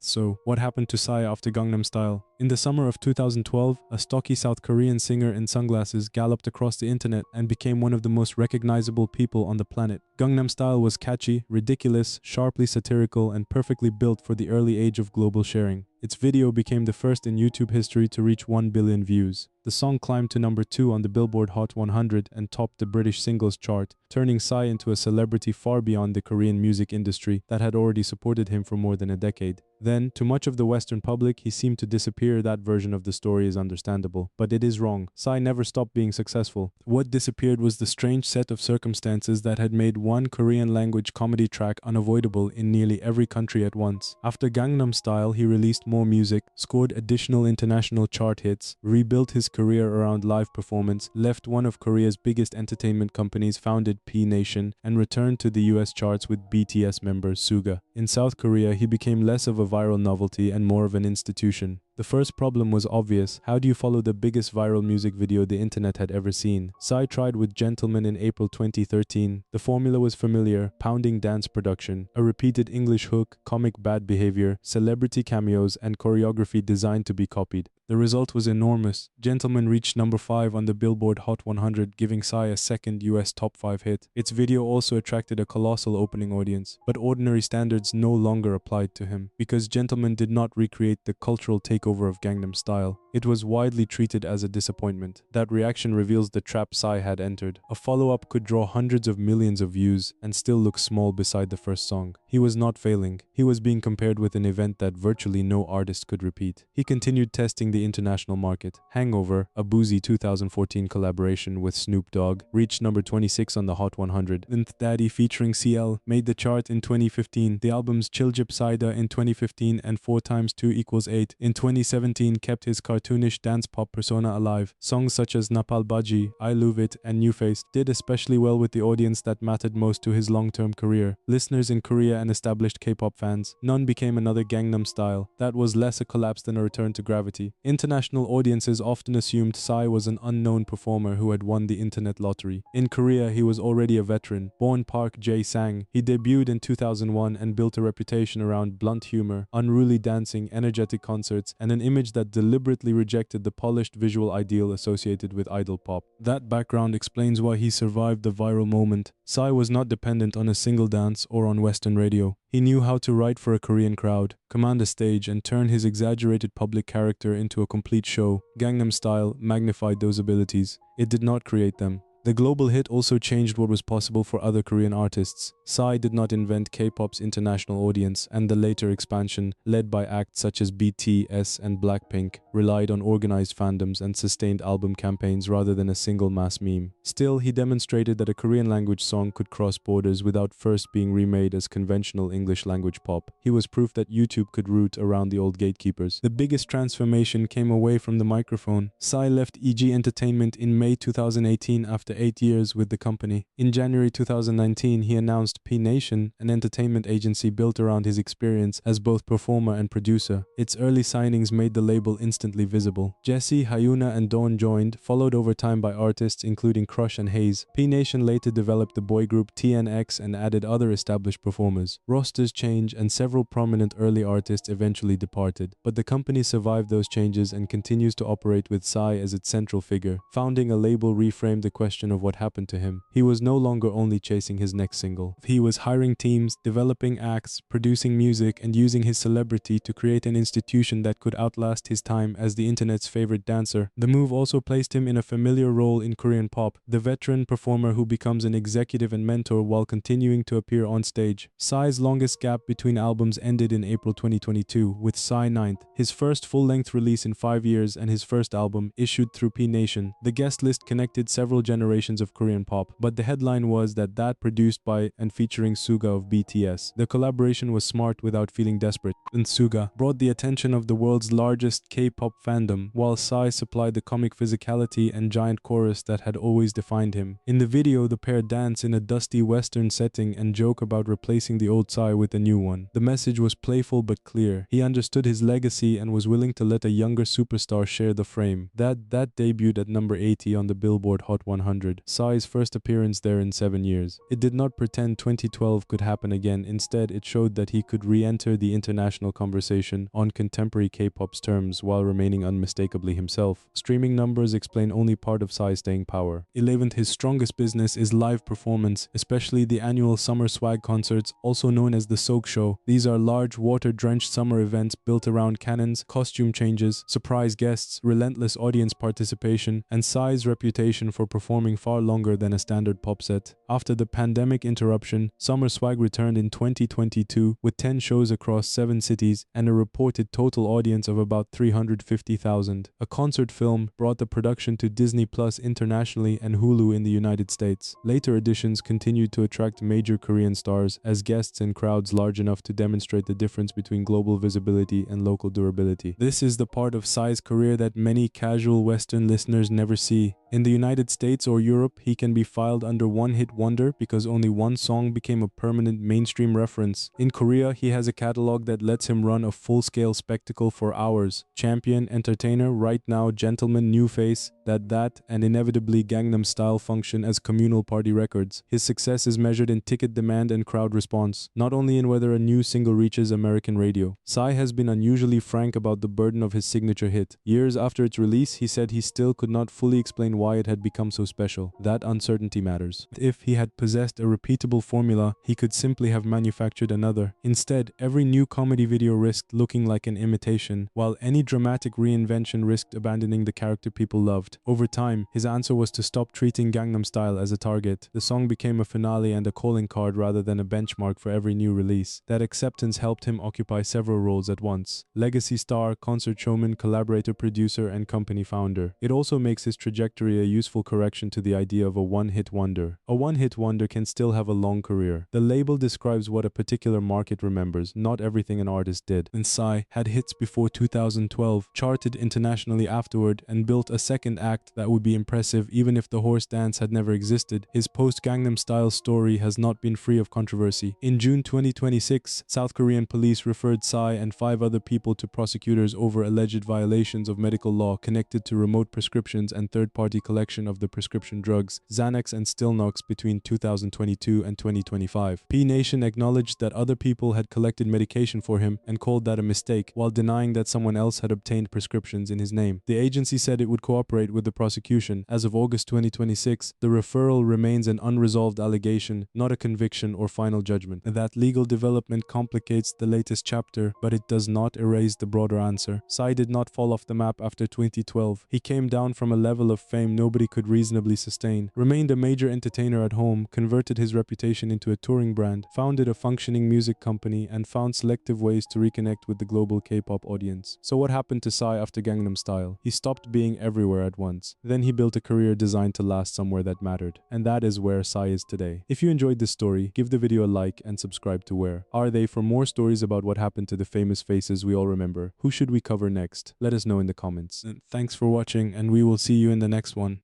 So, what happened to Psy after Gangnam Style? In the summer of 2012, a stocky South Korean singer in sunglasses galloped across the internet and became one of the most recognizable people on the planet. Gangnam Style was catchy, ridiculous, sharply satirical, and perfectly built for the early age of global sharing. Its video became the first in YouTube history to reach 1 billion views. The song climbed to number 2 on the Billboard Hot 100 and topped the British singles chart, turning Psy into a celebrity far beyond the Korean music industry that had already supported him for more than a decade. Then, to much of the Western public, he seemed to disappear. That version of the story is understandable, but it is wrong. Psy never stopped being successful. What disappeared was the strange set of circumstances that had made one Korean-language comedy track unavoidable in nearly every country at once. After Gangnam Style, he released more music, scored additional international chart hits, rebuilt his career around live performance, left one of Korea's biggest entertainment companies, founded P Nation, and returned to the US charts with BTS member Suga. In South Korea, he became less of a viral novelty and more of an institution. The first problem was obvious. How do you follow the biggest viral music video the internet had ever seen? Psy tried with Gentleman in April 2013. The formula was familiar: pounding dance production, a repeated English hook, comic bad behavior, celebrity cameos, and choreography designed to be copied. The result was enormous. Gentleman reached number 5 on the Billboard Hot 100, giving Psy a second US top 5 hit. Its video also attracted a colossal opening audience, but ordinary standards no longer applied to him. Because Gentleman did not recreate the cultural takeover of Gangnam Style, it was widely treated as a disappointment. That reaction reveals the trap Psy had entered. A follow-up could draw hundreds of millions of views and still look small beside the first song. He was not failing. He was being compared with an event that virtually no artist could repeat. He continued testing the international market. Hangover, a boozy 2014 collaboration with Snoop Dogg, reached number 26 on the Hot 100. Nth Daddy featuring CL made the chart in 2015. The albums Chiljip Saida in 2015 and 4 times 2 equals 8 in 2017 kept his cartoonish dance pop persona alive. Songs such as Napal Baji, I Love It, and New Face did especially well with the audience that mattered most to his long-term career. Listeners in Korea and established K-pop fans. None became another Gangnam Style. That was less a collapse than a return to gravity. International audiences often assumed Psy was an unknown performer who had won the internet lottery. In Korea, he was already a veteran. Born Park Jae-sang, he debuted in 2001 and built a reputation around blunt humor, unruly dancing, energetic concerts, and an image that deliberately rejected the polished visual ideal associated with idol pop. That background explains why he survived the viral moment. Psy was not dependent on a single dance or on Western radio. He knew how to write for a Korean crowd, command a stage, and turn his exaggerated public character into a complete show. Gangnam Style magnified those abilities. It did not create them. The global hit also changed what was possible for other Korean artists. Psy did not invent K-pop's international audience, and the later expansion, led by acts such as BTS and Blackpink, relied on organized fandoms and sustained album campaigns rather than a single mass meme. Still, he demonstrated that a Korean language song could cross borders without first being remade as conventional English language pop. He was proof that YouTube could root around the old gatekeepers. The biggest transformation came away from the microphone. Psy left EG Entertainment in May 2018 after 8 years with the company. In January 2019, he announced P Nation, an entertainment agency built around his experience as both performer and producer. Its early signings made the label instantly visible. Jessie, Hyuna, and Dawn joined, followed over time by artists including Crush and Haze. P Nation later developed the boy group TNX and added other established performers. Rosters changed and several prominent early artists eventually departed, but the company survived those changes and continues to operate with Psy as its central figure. Founding a label reframed the question of what happened to him. He was no longer only chasing his next single. He was hiring teams, developing acts, producing music, and using his celebrity to create an institution that could outlast his time as the internet's favorite dancer. The move also placed him in a familiar role in Korean pop, the veteran performer who becomes an executive and mentor while continuing to appear on stage. Psy's longest gap between albums ended in April 2022, with Psy 9th, his first full-length release in 5 years and his first album, issued through P Nation. The guest list connected several generations of Korean pop, but the headline was that produced by and featuring Suga of BTS. The collaboration was smart without feeling desperate, and Suga brought the attention of the world's largest K-pop fandom, while Psy supplied the comic physicality and giant chorus that had always defined him. In the video, the pair dance in a dusty Western setting and joke about replacing the old Psy with a new one. The message was playful but clear. He understood his legacy and was willing to let a younger superstar share the frame. That debuted at number 80 on the Billboard Hot 100. 100, Psy's first appearance there in 7 years. It did not pretend 2012 could happen again. Instead, it showed that he could re-enter the international conversation on contemporary K-pop's terms while remaining unmistakably himself. Streaming numbers explain only part of Psy's staying power. 11th, his strongest business is live performance, especially the annual Summer Swag concerts, also known as the Soak Show. These are large, water-drenched summer events built around cannons, costume changes, surprise guests, relentless audience participation, and Psy's reputation for performing far longer than a standard pop set. After the pandemic interruption, Summer Swag returned in 2022 with 10 shows across 7 cities and a reported total audience of about 350,000. A concert film brought the production to Disney Plus internationally and Hulu in the United States. Later editions continued to attract major Korean stars as guests in crowds large enough to demonstrate the difference between global visibility and local durability. This is the part of Psy's career that many casual Western listeners never see. In the United States or Europe, he can be filed under one-hit wonder because only one song became a permanent mainstream reference. In Korea, he has a catalog that lets him run a full-scale spectacle for hours. Champion, Entertainer, Right Now, Gentleman, New Face, That, and inevitably Gangnam Style function as communal party records. His success is measured in ticket demand and crowd response, not only in whether a new single reaches American radio. Psy has been unusually frank about the burden of his signature hit. Years after its release, he said he still could not fully explain why it had become so special. That uncertainty matters. If he had possessed a repeatable formula, he could simply have manufactured another. Instead, every new comedy video risked looking like an imitation, while any dramatic reinvention risked abandoning the character people loved. Over time, his answer was to stop treating Gangnam Style as a target. The song became a finale and a calling card rather than a benchmark for every new release. That acceptance helped him occupy several roles at once: legacy star, concert showman, collaborator, producer, and company founder. It also makes his trajectory a useful correction to the idea of a one-hit wonder. A one-hit wonder can still have a long career. The label describes what a particular market remembers, not everything an artist did. And Psy had hits before 2012, charted internationally afterward, and built a second act that would be impressive even if the horse dance had never existed. His post-Gangnam Style story has not been free of controversy. In June 2026, South Korean police referred Psy and 5 other people to prosecutors over alleged violations of medical law connected to remote prescriptions and third-party collection of the prescription drugs Xanax and Stilnox between 2022 and 2025. P Nation acknowledged that other people had collected medication for him and called that a mistake, while denying that someone else had obtained prescriptions in his name. The agency said it would cooperate with the prosecution. As of August 2026, the referral remains an unresolved allegation, not a conviction or final judgment. That legal development complicates the latest chapter, but it does not erase the broader answer. Psy did not fall off the map after 2012. He came down from a level of fame nobody could reasonably sustain, remained a major entertainer at home, converted his reputation into a touring brand, founded a functioning music company, and found selective ways to reconnect with the global K-pop audience. So what happened to Psy after Gangnam Style? He stopped being everywhere at once. Then he built a career designed to last somewhere that mattered. And that is where Psy is today. If you enjoyed this story, give the video a like and subscribe to Where Are They for more stories about what happened to the famous faces we all remember. Who should we cover next? Let us know in the comments. And thanks for watching, and we will see you in the next one.